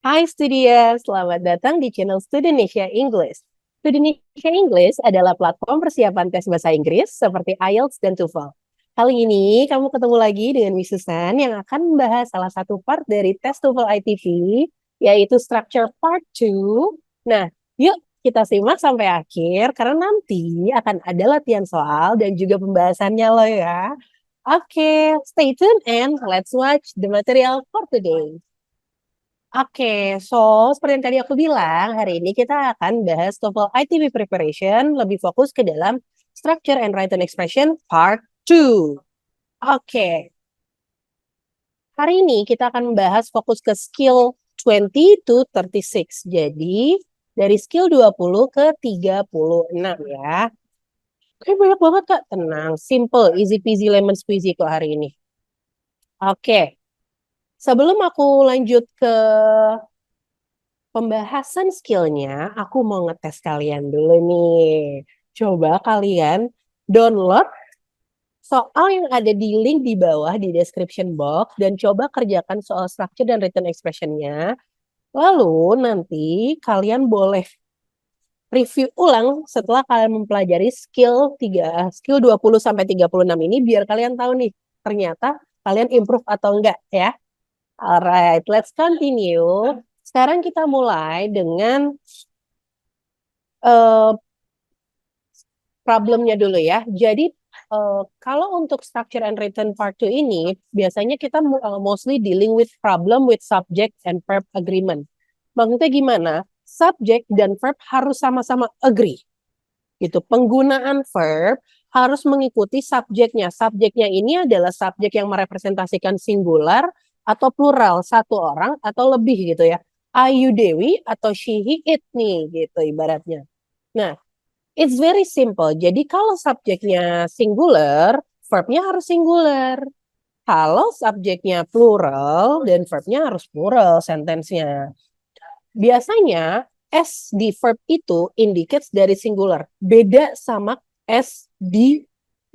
Hai Studia, selamat datang di channel Studenesia English. Studenesia English adalah platform persiapan tes bahasa Inggris seperti IELTS dan TOEFL. Kali ini kamu ketemu lagi dengan Miss Susan yang akan membahas salah satu part dari tes TOEFL ITP, yaitu Structure Part 2. Nah, yuk kita simak sampai akhir karena nanti akan ada latihan soal dan juga pembahasannya loh ya. Oke, stay tuned and let's watch the material for today. Oke, seperti yang tadi aku bilang, hari ini kita akan bahas TOEFL ITP Preparation, lebih fokus ke dalam Structure and Written Expression Part 2. Oke, hari ini kita akan membahas fokus ke skill 20 to 36. Jadi, dari skill 20 ke 36 ya. Oke, banyak banget Kak. Tenang, simple, easy peasy lemon squeezy kok hari ini. Oke, sebelum aku lanjut ke pembahasan skillnya, aku mau ngetes kalian dulu nih. Coba kalian download soal yang ada di link di bawah di description box dan coba kerjakan soal structure dan written expression-nya. Lalu nanti kalian boleh review ulang setelah kalian mempelajari skill 20 sampai 36 ini biar kalian tahu nih ternyata kalian improve atau enggak ya. Alright, let's continue. Sekarang kita mulai dengan eh, problemnya dulu ya. Jadi kalau untuk structure and written part 2 ini biasanya kita mostly dealing with problem with subject and verb agreement. Maksudnya gimana? Subject dan verb harus sama-sama agree. Gitu. Penggunaan verb harus mengikuti subjeknya. Subjeknya ini adalah subjek yang merepresentasikan singular atau plural, satu orang atau lebih gitu ya. Ayu Dewi atau she he it nih gitu ibaratnya. Nah, it's very simple. Jadi kalau subjeknya singular, verbnya harus singular. Kalau subjeknya plural dan verbnya harus plural sentence-nya. Biasanya S di verb itu indicates dari singular. Beda sama S di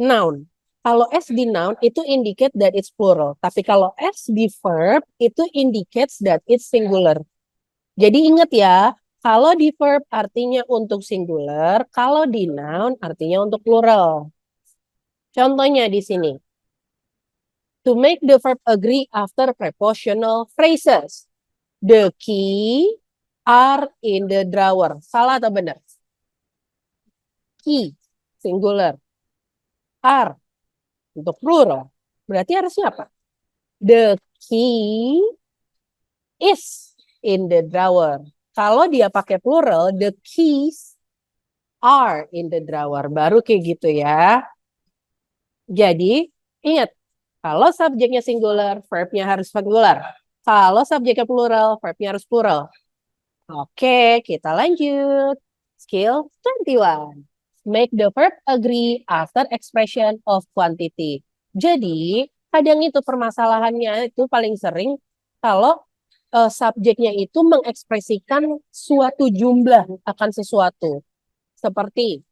noun. Kalau S di noun itu indicate that it's plural. Tapi kalau S di verb itu indicates that it's singular. Jadi ingat ya, kalau di verb artinya untuk singular, kalau di noun artinya untuk plural. Contohnya di sini. To make the verb agree after prepositional phrases. The key are in the drawer. Salah atau benar? Key, singular. Are, untuk plural. Berarti harusnya apa? The key is in the drawer. Kalau dia pakai plural, the keys are in the drawer. Baru kayak gitu ya. Jadi, ingat, kalau subjeknya singular, verbnya harus singular. Kalau subjeknya plural, verbnya harus plural. Oke, kita lanjut. Skill 21. Make the verb agree after expression of quantity. Jadi, kadang itu permasalahannya itu paling sering kalau subjeknya itu mengekspresikan suatu jumlah akan sesuatu. Seperti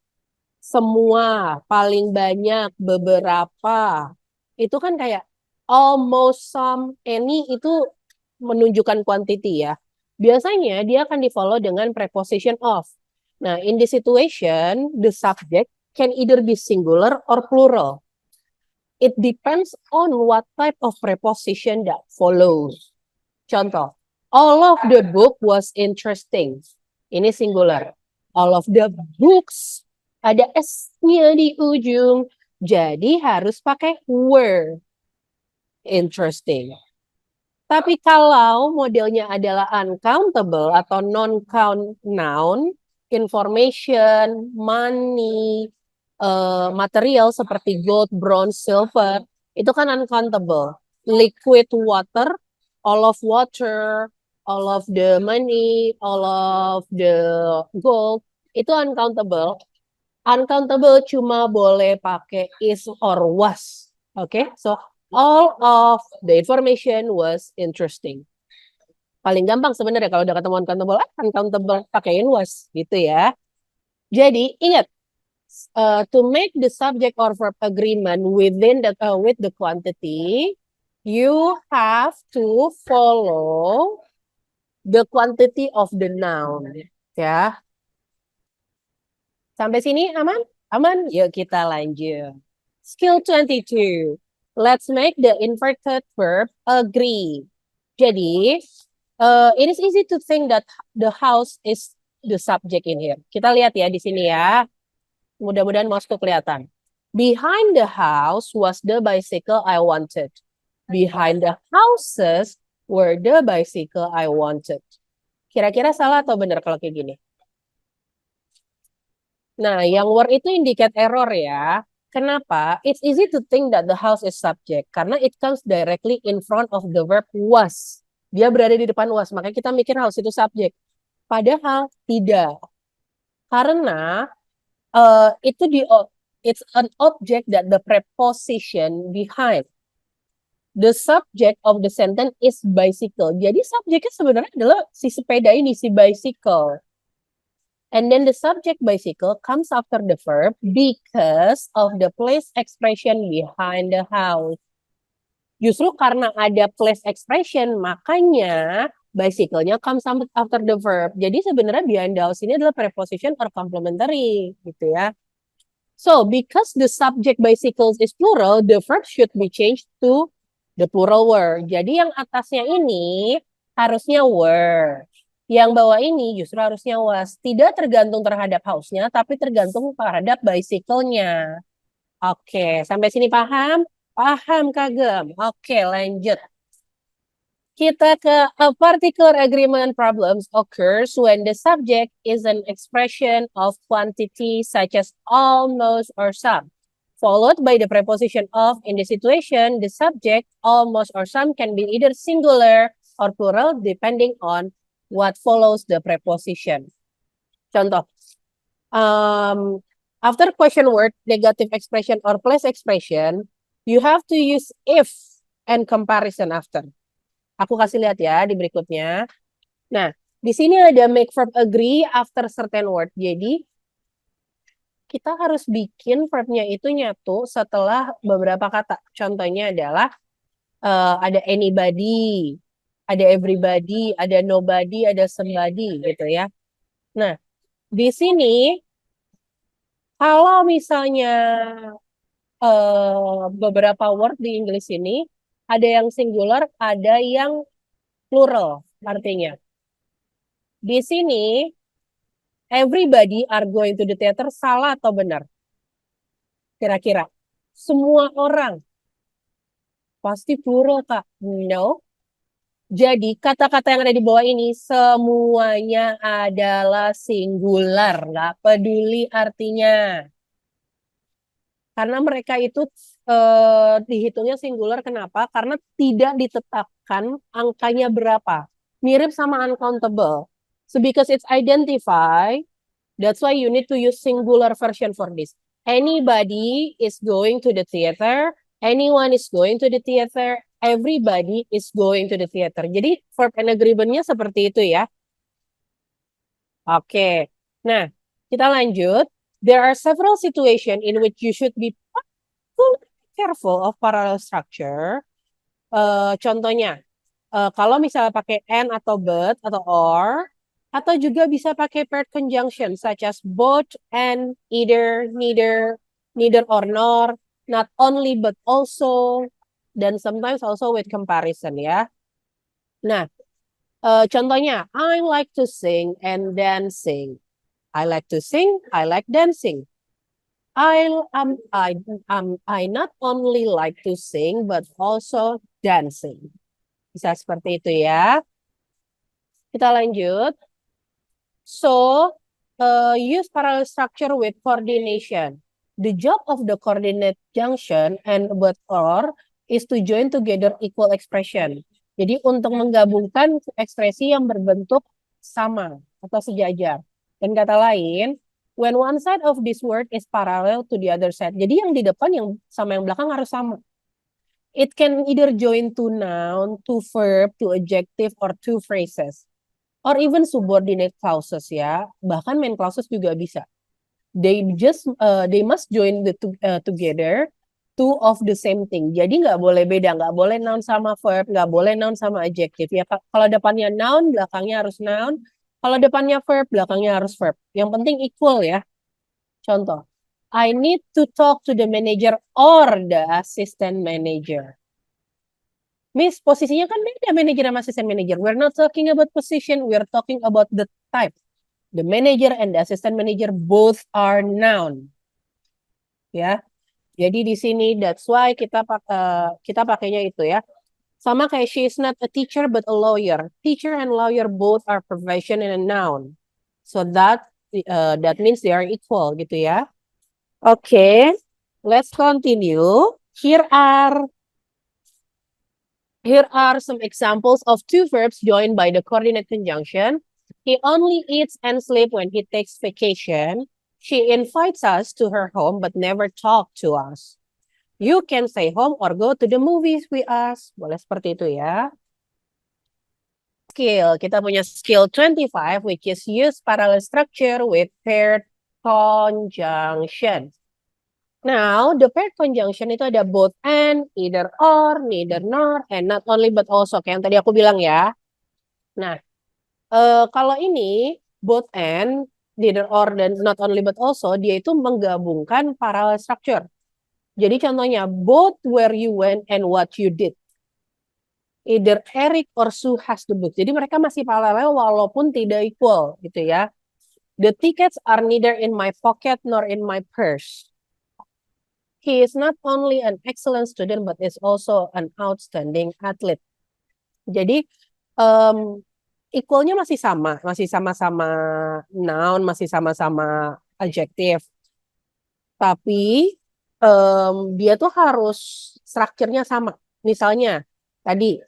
semua, paling banyak, beberapa. Itu kan kayak almost, some, any itu menunjukkan quantity ya. Biasanya dia akan di-follow dengan preposition of. Nah, in this situation, the subject can either be singular or plural. It depends on what type of preposition that follows. Contoh, all of the book was interesting. Ini singular. All of the books, ada S-nya di ujung. Jadi harus pakai were. Interesting. Tapi kalau modelnya adalah uncountable atau non-count noun, information, money, material seperti gold, bronze, silver, itu kan uncountable. Liquid water, all of water, all of the money, all of the gold, itu uncountable. Uncountable cuma boleh pakai is or was. Oke, so all of the information was interesting. Paling gampang sebenarnya kalau udah ketemu uncountable pakaiin was gitu ya. Jadi ingat, to make the subject or verb agreement within the with the quantity, you have to follow the quantity of the noun. Ya. Sampai sini aman? Aman? Yuk kita lanjut. Skill 22. Let's make the inverted verb agree. Jadi, it is easy to think that the house is the subject in here. Kita lihat ya di sini ya. Mudah-mudahan mouse-ku kelihatan. Behind the house was the bicycle I wanted. Behind the houses were the bicycle I wanted. Kira-kira salah atau benar kalau kayak gini? Nah, yang were itu indicate error ya. Kenapa? It's easy to think that the house is subject. Karena it comes directly in front of the verb was. Dia berada di depan was. Makanya kita mikir house itu subject. Padahal tidak. Karena it's an object that the preposition behind. The subject of the sentence is bicycle. Jadi subjeknya sebenarnya adalah si sepeda ini, si bicycle. And then the subject bicycle comes after the verb because of the place expression behind the house. Justru karena ada place expression, makanya bicycle-nya comes after the verb. Jadi sebenarnya behind the house ini adalah preposition or complementary, gitu ya. So, because the subject bicycles is plural, the verb should be changed to the plural were. Jadi yang atasnya ini harusnya were. Yang bawah ini justru harusnya was. Tidak tergantung terhadap house-nya, tapi tergantung terhadap bicycle-nya. Oke, sampai sini paham? Paham, kagem. Oke, lanjut. Kita ke a particular agreement problems occurs when the subject is an expression of quantity such as almost or some, followed by the preposition of. In the situation, the subject almost or some can be either singular or plural depending on what follows the preposition. Contoh, after question word, negative expression or place expression, you have to use if and comparison after. Aku kasih lihat ya di berikutnya. Nah, di sini ada make verb agree after certain word. Jadi, kita harus bikin verbnya itu nyatu setelah beberapa kata. Contohnya adalah ada anybody, ada everybody, ada nobody, ada somebody gitu ya. Nah, di sini kalau misalnya beberapa word di Inggris ini ada yang singular, ada yang plural artinya. Di sini everybody are going to the theater salah atau benar? Kira-kira semua orang pasti plural, Kak. No. Jadi kata-kata yang ada di bawah ini semuanya adalah singular, nggak peduli artinya. Karena mereka itu dihitungnya singular, kenapa? Karena tidak ditetapkan angkanya berapa. Mirip sama uncountable. So because it's identified, that's why you need to use singular version for this. Anybody is going to the theater. Anyone is going to the theater. Everybody is going to the theater. Jadi verb and agreement-nya seperti itu ya. Oke. Nah, kita lanjut. There are several situations in which you should be careful of parallel structure. Contohnya, kalau misalnya pakai and atau but atau or, atau juga bisa pakai paired conjunction such as both and, either, neither, neither or nor, not only but also, dan sometimes also with comparison ya. Nah, contohnya, I like to sing and dancing. I like to sing, I like dancing. I not only like to sing but also dancing. Bisa seperti itu ya. Kita lanjut. So, use parallel structure with coordination. The job of the coordinate junction and but or is to join together equal expression. Jadi untuk menggabungkan ekspresi yang berbentuk sama atau sejajar. Dan kata lain, when one side of this word is parallel to the other side. Jadi yang di depan yang sama yang belakang harus sama. It can either join to noun, to verb, to adjective, or to phrases. Or even subordinate clauses ya. Bahkan main clauses juga bisa. They must join together two of the same thing. Jadi nggak boleh beda, nggak boleh noun sama verb, nggak boleh noun sama adjective. Ya, kalau depannya noun, belakangnya harus noun. Kalau depannya verb, belakangnya harus verb. Yang penting equal ya. Contoh, I need to talk to the manager or the assistant manager. Miss, posisinya kan beda manager sama assistant manager. We're not talking about position, we're talking about the type. The manager and the assistant manager both are noun. Ya. Jadi di sini that's why kita pakainya itu ya. Sama kayak she is not a teacher but a lawyer. Teacher and lawyer both are profession and a noun. So that means they are equal gitu ya. Okay, let's continue. Here are some examples of two verbs joined by the coordinate conjunction. He only eats and sleeps when he takes vacation. She invites us to her home but never talk to us. You can stay home or go to the movies with us. Boleh seperti itu ya. Skill. Kita punya skill 25 which is use parallel structure with paired conjunction. Now, the paired conjunction itu ada both and, either or, neither nor, and not only but also. Kayak yang tadi aku bilang ya. Nah, kalau ini both and, neither or, dan not only but also, dia itu menggabungkan parallel structure. Jadi contohnya, both where you went and what you did. Either Eric or Sue has the book. Jadi mereka masih paralel walaupun tidak equal gitu ya. The tickets are neither in my pocket nor in my purse. He is not only an excellent student but is also an outstanding athlete. Jadi equalnya masih sama-sama noun, masih sama-sama adjective. Tapi dia tuh harus strukturnya sama. Misalnya tadi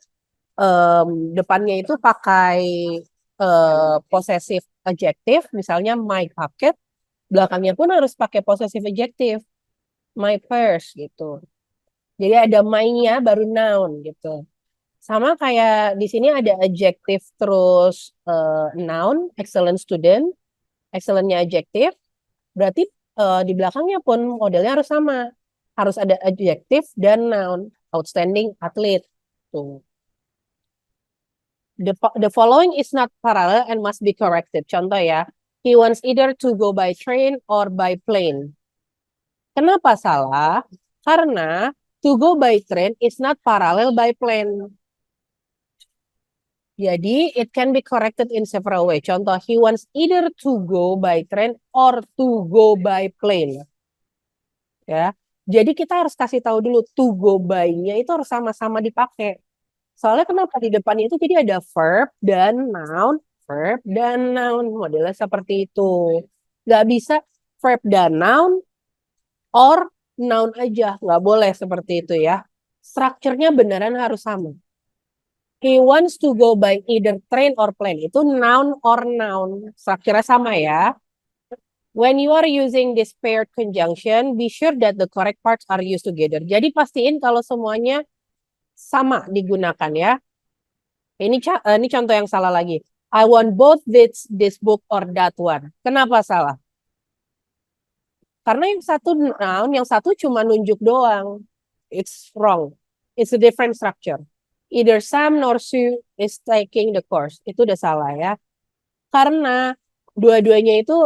depannya itu pakai possessive adjective, misalnya my pocket, belakangnya pun harus pakai possessive adjective, my purse gitu. Jadi ada my-nya baru noun gitu. Sama kayak di sini ada adjective terus noun, excellent student, excellent-nya adjective, berarti di belakangnya pun modelnya harus sama. Harus ada adjective dan noun. Outstanding athlete. Tuh. The following is not parallel and must be corrected. Contoh ya. He wants either to go by train or by plane. Kenapa salah? Karena to go by train is not parallel by plane. Jadi, it can be corrected in several ways. Contoh, he wants either to go by train or to go by plane. Ya, jadi kita harus kasih tahu dulu to go by-nya itu harus sama-sama dipakai. Soalnya kenapa di depannya itu jadi ada verb dan noun, modelnya seperti itu. Nggak bisa verb dan noun or noun aja, nggak boleh seperti itu ya. Strukturnya beneran harus sama. He wants to go by either train or plane. Itu noun or noun. Strukturnya sama ya. When you are using this paired conjunction, be sure that the correct parts are used together. Jadi pastiin kalau semuanya sama digunakan ya. Ini contoh yang salah lagi. I want both this book or that one. Kenapa salah? Karena yang satu noun, yang satu cuma nunjuk doang. It's wrong. It's a different structure. Either Sam nor Sue is taking the course. Itu udah salah ya. Karena dua-duanya itu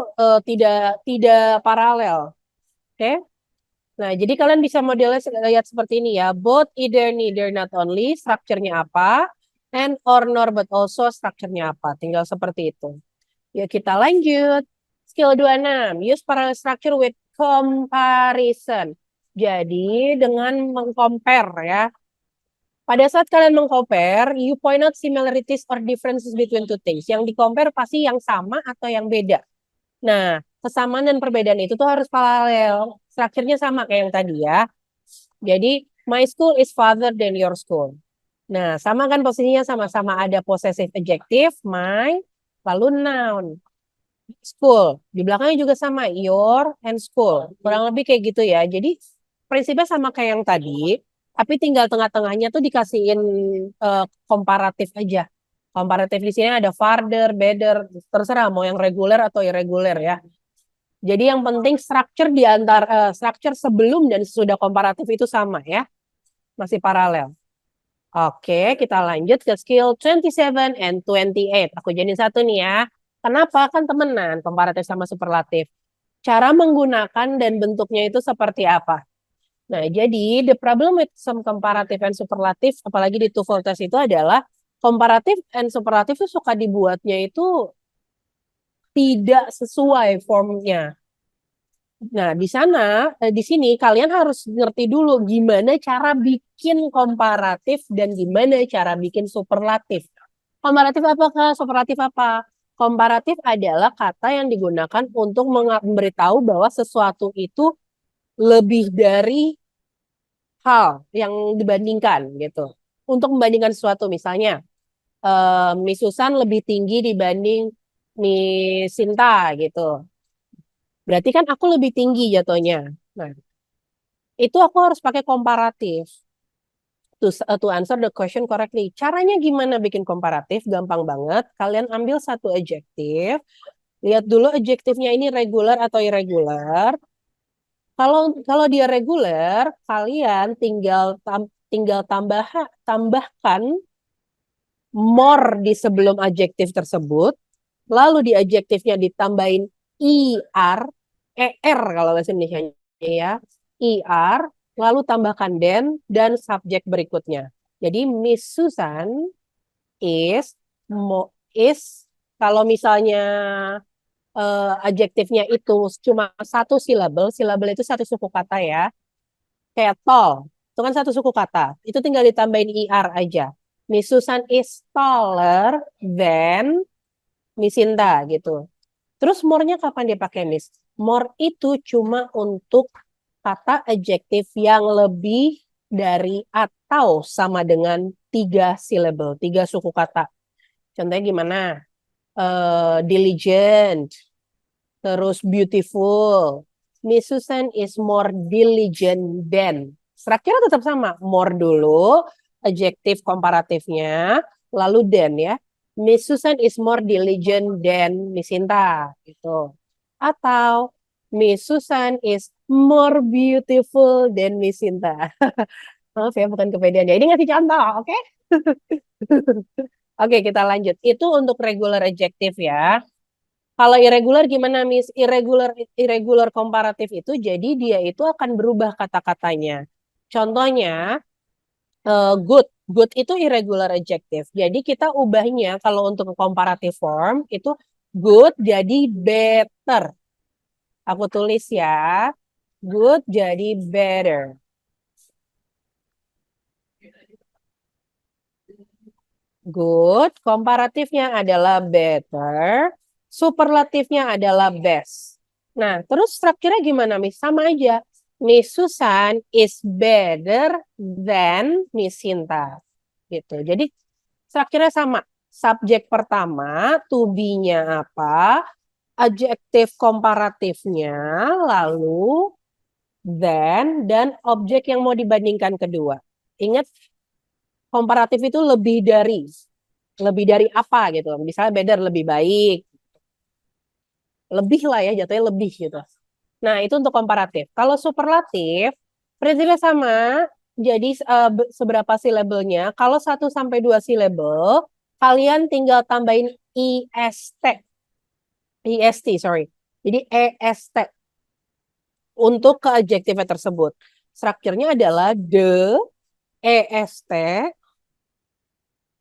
tidak paralel. Oke? Nah, jadi kalian bisa modelnya lihat seperti ini ya. Both, either, neither, not only. Strukturnya apa? And, or, nor, but also. Strukturnya apa? Tinggal seperti itu. Ya, kita lanjut. Skill 26. Use parallel structure with comparison. Jadi, dengan mengcompare ya. Pada saat kalian mengcompare, you point out similarities or differences between two things. Yang di-compare pasti yang sama atau yang beda. Nah, kesamaan dan perbedaan itu tuh harus paralel. Strukturnya sama kayak yang tadi ya. Jadi, my school is farther than your school. Nah, sama kan posisinya sama-sama ada possessive adjective, my, lalu noun. School. Di belakangnya juga sama, your and school. Kurang lebih kayak gitu ya. Jadi, prinsipnya sama kayak yang tadi. Tapi tinggal tengah-tengahnya tuh dikasihin komparatif aja. Komparatif di sini ada farther, better, terserah mau yang reguler atau irregular ya. Jadi yang penting structure di antara structure sebelum dan sesudah komparatif itu sama ya. Masih paralel. Oke, kita lanjut ke skill 27 and 28. Aku jadiin satu nih ya. Kenapa? Kan temenan komparatif sama superlatif. Cara menggunakan dan bentuknya itu seperti apa? Nah, jadi the problem with some comparative and superlative, apalagi di TOEFL test itu adalah komparatif and superlatif itu suka dibuatnya itu tidak sesuai formnya. Nah, di sini kalian harus ngerti dulu gimana cara bikin komparatif dan gimana cara bikin superlatif. Komparatif apakah? Superlatif apa? Komparatif adalah kata yang digunakan untuk memberitahu bahwa sesuatu itu lebih dari hal yang dibandingkan gitu. Untuk membandingkan sesuatu, misalnya Miss Susan lebih tinggi dibanding Miss Sinta gitu. Berarti kan aku lebih tinggi jatuhnya. Nah, itu aku harus pakai komparatif to answer the question correctly. Caranya gimana bikin komparatif? Gampang banget. Kalian ambil satu adjektif, lihat dulu adjektifnya ini regular atau irregular. Kalau dia reguler, kalian tinggal tambahkan more di sebelum adjektif tersebut, lalu di adjektifnya ditambahin er kalau bahasa Indonesia ya, er, lalu tambahkan dan subjek berikutnya. Jadi Miss Susan is kalau misalnya adjektifnya itu cuma satu silabel, silabel itu satu suku kata ya, kayak tall, itu kan satu suku kata, itu tinggal ditambahin aja. Miss Susan is taller than Miss Sinta gitu. Terus more-nya kapan dia pakai Miss? More itu cuma untuk kata adjektif yang lebih dari atau sama dengan 3 silabel, 3 suku kata. Contohnya gimana? Diligent, terus beautiful. Miss Susan is more diligent than. Strukturnya tetap sama. More dulu, adjektif komparatifnya, lalu than ya. Miss Susan is more diligent than Miss Sinta gitu. Atau Miss Susan is more beautiful than Miss Sinta. Maaf ya, bukan kepedean ya. Ini ngasih contoh, oke? Okay? Oke, kita lanjut. Itu untuk regular adjective ya. Kalau irregular gimana, Miss? Irregular komparatif itu jadi dia itu akan berubah kata-katanya. Contohnya good. Good itu irregular adjective. Jadi kita ubahnya kalau untuk comparative form itu good jadi better. Aku tulis ya. Good jadi better. Good, komparatifnya adalah better, superlatifnya adalah best. Nah, terus strukturnya gimana, Miss? Sama aja. Miss Susan is better than Miss Sinta. Gitu. Jadi strukturnya sama. Subjek pertama, to be-nya apa, adjektif komparatifnya, lalu then, dan objek yang mau dibandingkan kedua. Ingat, komparatif itu lebih dari apa gitu. Misalnya better lebih baik, lebih lah ya jatuhnya lebih gitu. Nah, itu untuk komparatif. Kalau superlatif, prinsipnya sama. Jadi seberapa silabelnya? Kalau 1 sampai 2 silabel, kalian tinggal tambahin sorry. Jadi est untuk ke adjektifnya tersebut. Strukturnya adalah est,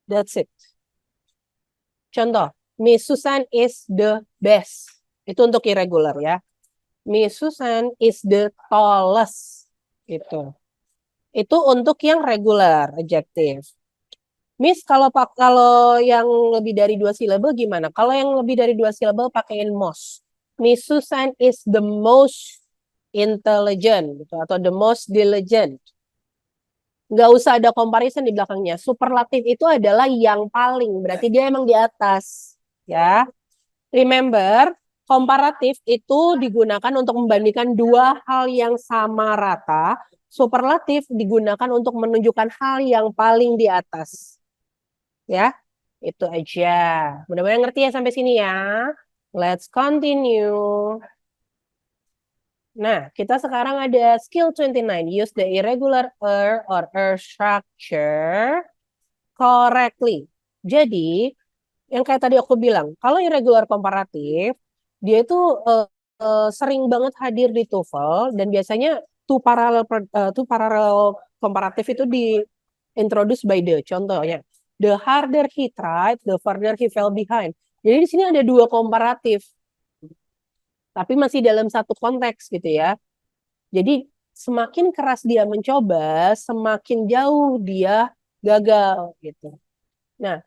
that's it. Contoh, Miss Susan is the best. Itu untuk irregular ya. Miss Susan is the tallest. Itu untuk yang regular adjective. Miss, kalau yang lebih dari 2 silabel gimana? Kalau yang lebih dari 2 silabel pakaiin most. Miss Susan is the most intelligent gitu, atau the most diligent. Nggak usah ada comparison di belakangnya. Superlatif itu adalah yang paling, berarti dia emang di atas. Ya, remember, komparatif itu digunakan untuk membandingkan dua hal yang sama rata. Superlatif digunakan untuk menunjukkan hal yang paling di atas. Ya, itu aja. Mudah-mudahan ngerti ya sampai sini ya. Let's continue. Nah, kita sekarang ada skill 29. Use the irregular or structure correctly. Jadi, yang kayak tadi aku bilang, kalau irregular komparatif, dia itu sering banget hadir di TOEFL dan biasanya two parallel komparatif itu di introduce by the. Contohnya, the harder he tried, the further he fell behind. Jadi di sini ada dua komparatif, tapi masih dalam satu konteks gitu ya. Jadi semakin keras dia mencoba, semakin jauh dia gagal gitu. Nah,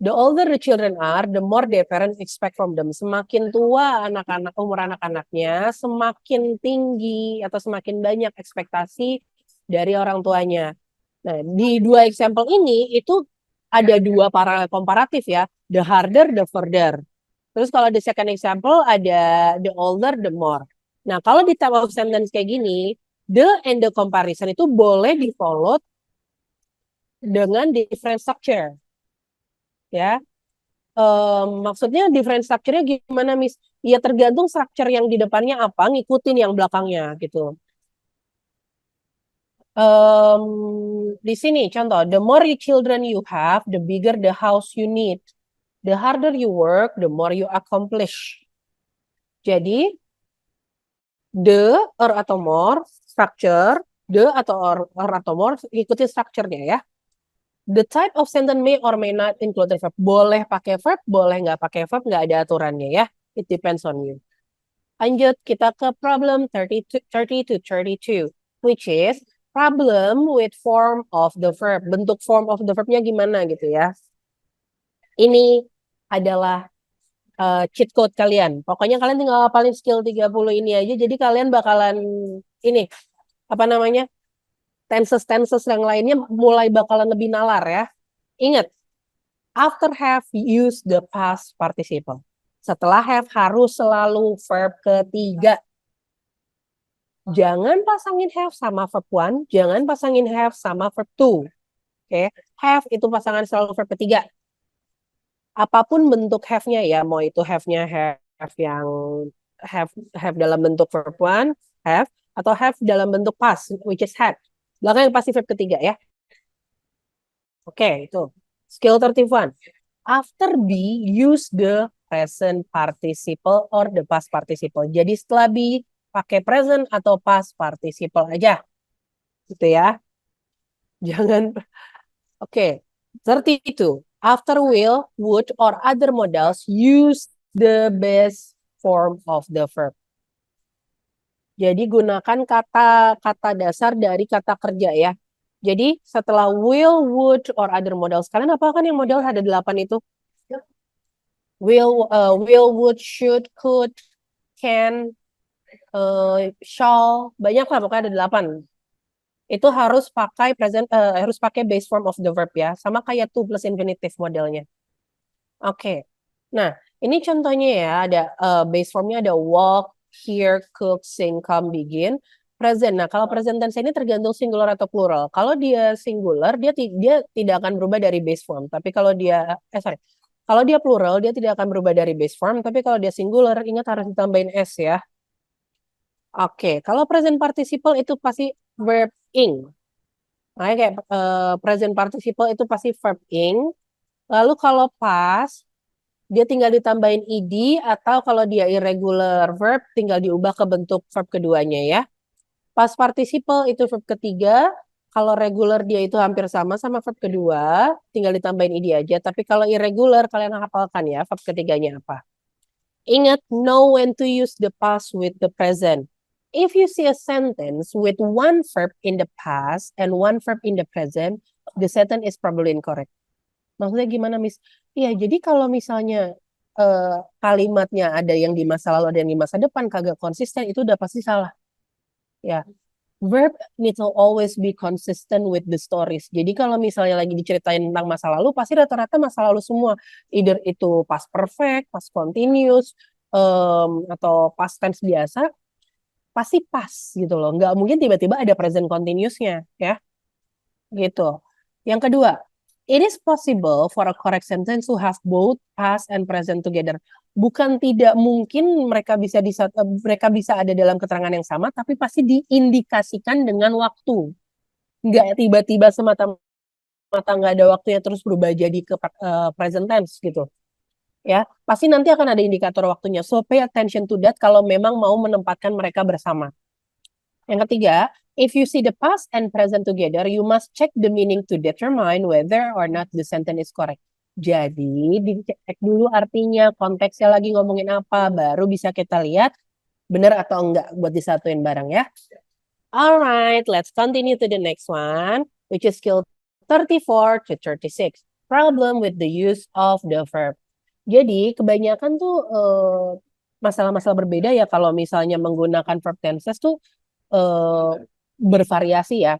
the older the children are, the more their parents expect from them. Semakin tua anak-anak, umur anak-anaknya, semakin tinggi atau semakin banyak ekspektasi dari orang tuanya. Nah, di dua example ini itu ada dua paralel komparatif ya, the harder, the further. Terus kalau di second example ada the older, the more. Nah, kalau di type of sentence kayak gini, the and the comparison itu boleh di follow dengan different structure, ya. Maksudnya different structure-nya gimana, Miss? Ya tergantung structure yang di depannya apa, ngikutin yang belakangnya gitu. Di sini contoh, the more children you have, the bigger the house you need. The harder you work, the more you accomplish. Jadi, the or atau more structure, the atau or atau more ikuti strukturnya ya. The type of sentence may or may not include the verb. Boleh pakai verb, boleh nggak pakai verb, nggak ada aturannya ya. It depends on you. Lanjut kita ke problem 30 to 32, which is problem with form of the verb. Bentuk form of the verbnya gimana gitu ya. Ini adalah cheat code kalian. Pokoknya kalian tinggal hafalin skill 30 ini aja. Jadi kalian bakalan ini apa namanya? Tenses yang lainnya mulai bakalan lebih nalar ya. Ingat, after have use the past participle. Setelah have harus selalu verb ketiga. Jangan pasangin have sama verb one, jangan pasangin have sama verb two. Oke, have itu pasangan selalu verb ketiga. Apapun bentuk have-nya ya, mau itu have-nya have yang have dalam bentuk verb one, have, atau have dalam bentuk past, which is had. Belakang yang pasti verb ketiga ya. Oke, itu. Skill 31. After be, use the present participle or the past participle. Jadi setelah be, pakai present atau past participle aja. Gitu ya. Jangan, oke. 32. After will, would, or other modals, use the base form of the verb. Jadi gunakan kata-kata dasar dari kata kerja ya. Jadi setelah will, would, or other modals. Kalian apa kan yang modal ada 8 itu? Will, would, should, could, can, shall. Banyak lah, pokoknya ada 8. Itu harus pakai present, harus pakai base form of the verb ya. Sama kayak to plus infinitive modelnya. Oke. Nah, ini contohnya ya, ada base formnya ada walk, hear, cook, sing, come, begin. Present. Nah, kalau present tense ini tergantung singular atau plural. Kalau dia singular, dia tidak akan berubah dari base form. Tapi kalau dia, kalau dia plural, dia tidak akan berubah dari base form. Tapi kalau dia singular, ingat harus ditambahin s ya. Oke, kalau present participle itu pasti verb ing. Nah, kayak present participle itu pasti verb ing. Lalu kalau past, dia tinggal ditambahin ed, atau kalau dia irregular verb tinggal diubah ke bentuk verb keduanya ya. Past participle itu verb ketiga, kalau regular dia itu hampir sama verb kedua, tinggal ditambahin ed aja. Tapi kalau irregular kalian hafalkan ya verb ketiganya apa. Ingat, know when to use the past with the present. If you see a sentence with one verb in the past and one verb in the present, the sentence is probably incorrect. Maksudnya gimana, Miss? Iya, jadi kalau misalnya kalimatnya ada yang di masa lalu, ada yang di masa depan, kagak konsisten, itu udah pasti salah. Ya, verb need to always be consistent with the stories. Jadi kalau misalnya lagi diceritain tentang masa lalu, pasti rata-rata masa lalu semua. Either itu past perfect, past continuous, atau past tense biasa, pasti pas gitu loh. Nggak mungkin tiba-tiba ada present continuousnya, ya. Gitu. Yang kedua, It is possible for a correct sentence to have both past and present together. Bukan tidak mungkin mereka bisa ada dalam keterangan yang sama, tapi pasti diindikasikan dengan waktu. Nggak tiba-tiba semata-mata nggak ada waktunya terus berubah jadi ke present tense gitu. Ya, pasti nanti akan ada indikator waktunya. So pay attention to that kalau memang mau menempatkan mereka bersama. Yang ketiga, if you see the past and present together, you must check the meaning to determine whether or not the sentence is correct. Jadi, dicek dulu artinya, konteksnya lagi ngomongin apa, baru bisa kita lihat benar atau enggak buat disatuin bareng ya. Alright, let's continue to the next one, which is skill 34 to 36. Problem with the use of the verb. Jadi, kebanyakan tuh masalah-masalah berbeda ya kalau misalnya menggunakan verb tenses tuh bervariasi ya.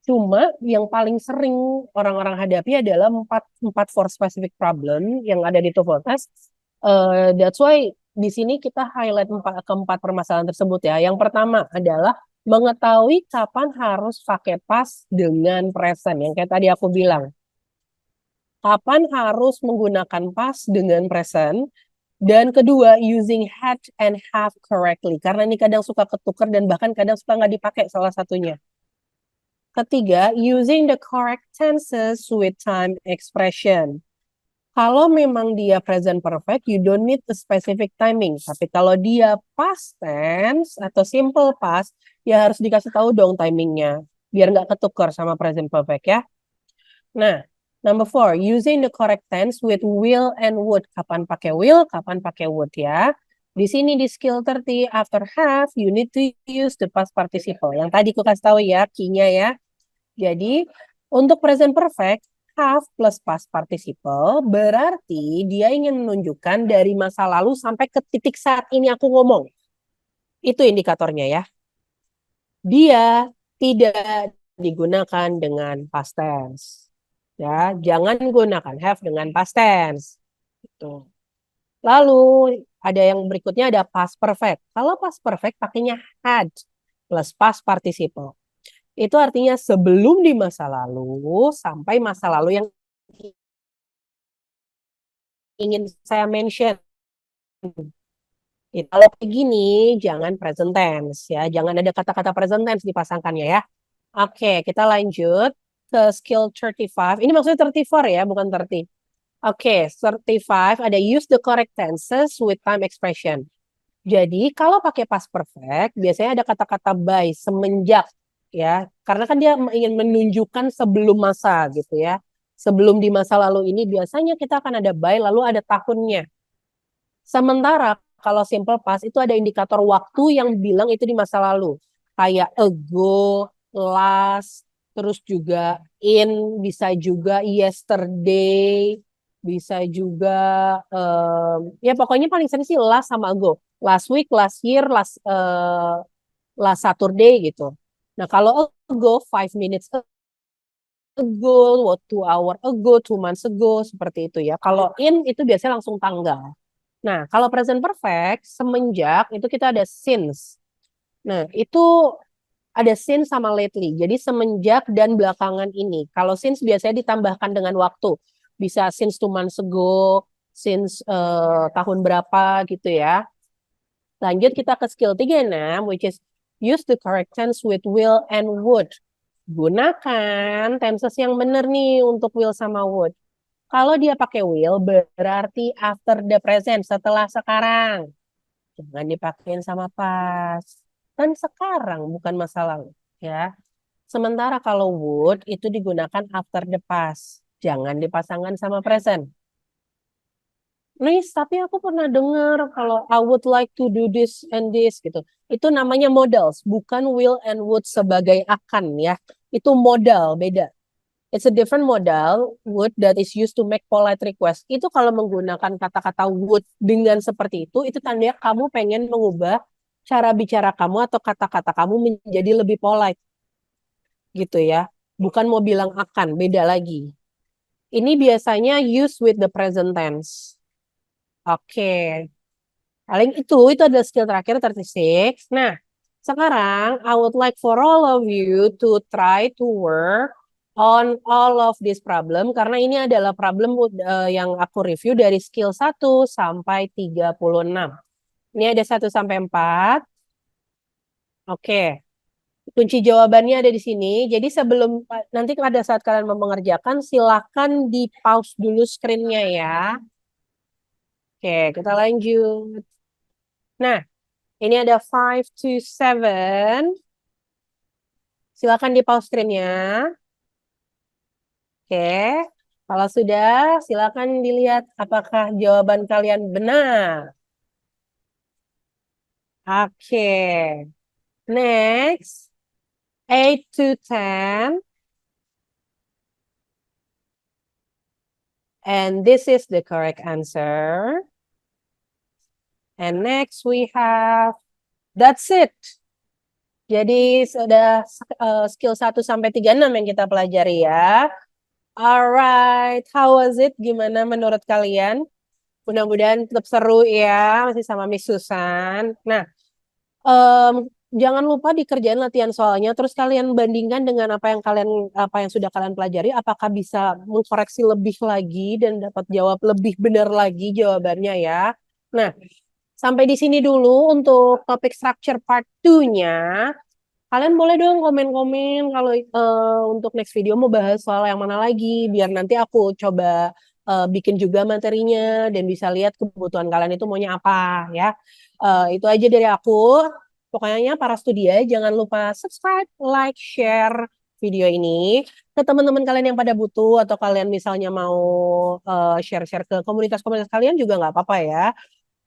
Cuma yang paling sering orang-orang hadapi adalah empat for specific problem yang ada di TOEFL test. That's why di sini kita highlight keempat permasalahan tersebut ya. Yang pertama adalah mengetahui kapan harus pakai past dengan present. Yang kayak tadi aku bilang. Kapan harus menggunakan past dengan present. Dan kedua, using had and have correctly. Karena ini kadang suka ketukar dan bahkan kadang suka nggak dipakai salah satunya. Ketiga, using the correct tenses with time expression. Kalau memang dia present perfect, you don't need a specific timing. Tapi kalau dia past tense atau simple past, ya harus dikasih tahu dong timingnya. Biar nggak ketukar sama present perfect ya. Nah, number 4, using the correct tense with will and would. Kapan pakai will, kapan pakai would ya. Di sini di skill 30, after have, you need to use the past participle. Yang tadi aku kasih tahu ya, key-nya ya. Jadi, untuk present perfect, have plus past participle, berarti dia ingin menunjukkan dari masa lalu sampai ke titik saat ini aku ngomong. Itu indikatornya ya. Dia tidak digunakan dengan past tense. Ya, jangan gunakan have dengan past tense. Gitu. Lalu ada yang berikutnya ada past perfect. Kalau past perfect pakainya had plus past participle. Itu artinya sebelum di masa lalu sampai masa lalu yang ingin saya mention. Kalau begini jangan present tense ya, jangan ada kata-kata present tense dipasangkannya ya. Oke, kita lanjut ke skill 35. Ini maksudnya 34 ya, bukan 30. Oke, 35 ada use the correct tenses with time expression. Jadi kalau pakai past perfect, biasanya ada kata-kata by, semenjak ya. Karena kan dia ingin menunjukkan sebelum masa gitu ya. Sebelum di masa lalu ini biasanya kita akan ada by lalu ada tahunnya. Sementara kalau simple past itu ada indikator waktu yang bilang itu di masa lalu. Kayak ago, last, terus juga in, bisa juga yesterday, bisa juga ya pokoknya paling sering sih last sama ago. Last week, last year, last Saturday gitu. Nah, kalau ago 5 minutes ago, 2 hour ago, 2 months ago, seperti itu ya. Kalau in itu biasanya langsung tanggal. Nah, kalau present perfect, semenjak itu kita ada since. Nah, itu ada since sama lately. Jadi semenjak dan belakangan ini. Kalau since biasanya ditambahkan dengan waktu. Bisa since 2 months ago, since tahun berapa gitu ya. Lanjut kita ke skill 36, which is use the correct tense with will and would. Gunakan tenses yang benar nih untuk will sama would. Kalau dia pakai will, berarti after the present, setelah sekarang. Jangan dipakein sama past. Kan sekarang, bukan masa lalu. Ya. Sementara kalau would, itu digunakan after the past. Jangan dipasangkan sama present. Nis, tapi aku pernah dengar kalau I would like to do this and this gitu. Itu namanya modals, bukan will and would sebagai akan ya. Itu modal, beda. It's a different modal, would that is used to make polite request. Itu kalau menggunakan kata-kata would dengan seperti itu tandanya kamu pengen mengubah cara bicara kamu atau kata-kata kamu menjadi lebih polite. Gitu ya. Bukan mau bilang akan, beda lagi. Ini biasanya use with the present tense. Oke. Paling itu adalah skill terakhir 36. Nah, sekarang I would like for all of you to try to work on all of this problem karena ini adalah problem yang aku review dari skill 1 sampai 36. Ini ada 1 sampai 4. Oke. Kunci jawabannya ada di sini. Jadi sebelum nanti pada saat kalian mau mengerjakan silakan di pause dulu screen-nya ya. Oke, kita lanjut. Nah, ini ada 5 to 7. Silakan di pause screen-nya. Oke. Kalau sudah, silakan dilihat apakah jawaban kalian benar. Oke. Next, 8 to 10. And this is the correct answer. And next we have, that's it. Jadi sudah skill 1 sampai 36 yang kita pelajari ya. Alright, how was it? Gimana menurut kalian? Mudah-mudahan tetap seru ya, masih sama Miss Susan. Nah, jangan lupa dikerjain latihan soalnya, terus kalian bandingkan dengan apa yang sudah kalian pelajari, apakah bisa mengkoreksi lebih lagi dan dapat jawab lebih benar lagi jawabannya ya. Nah, sampai di sini dulu untuk topik structure part 2-nya. Kalian boleh dong komen-komen kalau untuk next video mau bahas soal yang mana lagi, biar nanti aku coba bikin juga materinya dan bisa lihat kebutuhan kalian itu maunya apa ya. Itu aja dari aku. Pokoknya para studia jangan lupa subscribe, like, share video ini ke teman-teman kalian yang pada butuh atau kalian misalnya mau share-share ke komunitas-komunitas kalian juga nggak apa-apa ya.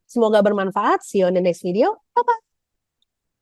Semoga bermanfaat. See you on the next video. Bye-bye.